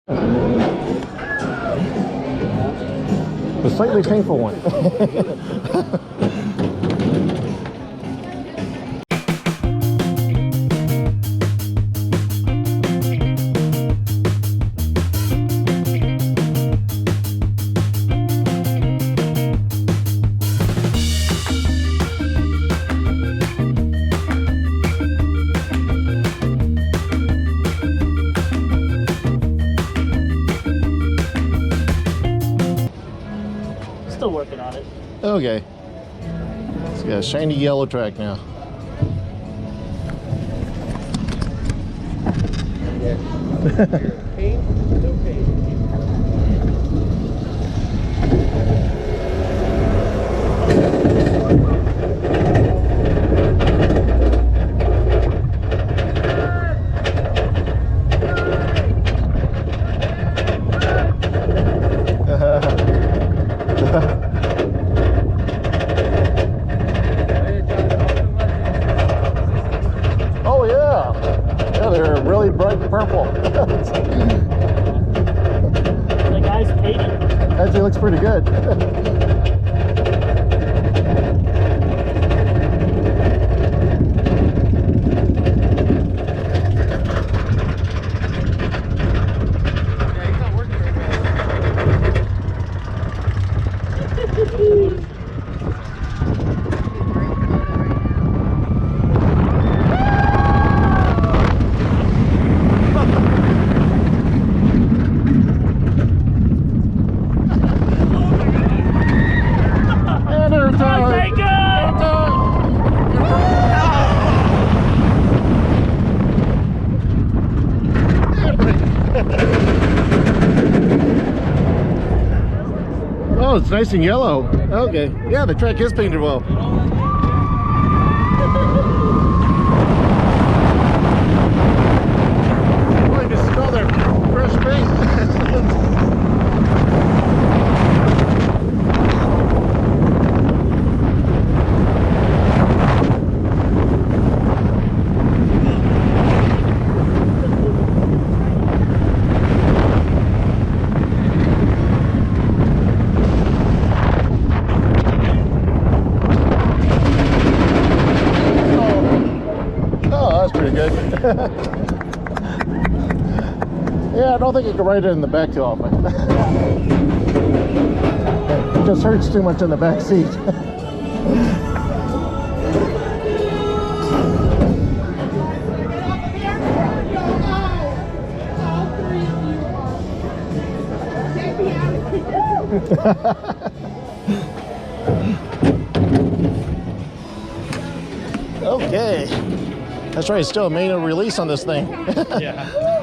The slightly painful one. Still working on it. Okay. It's got a shiny yellow track now. Oh yeah. Yeah, they're really bright purple. The guy's painting. Actually looks pretty good. Oh, it's nice and yellow. Okay. Yeah, the track is painted well. Oh, you can smell their fresh paint. Yeah, I don't think you can ride it in the back too often. It just hurts too much in the back seat. Okay. That's right, still made a release on this thing. Yeah.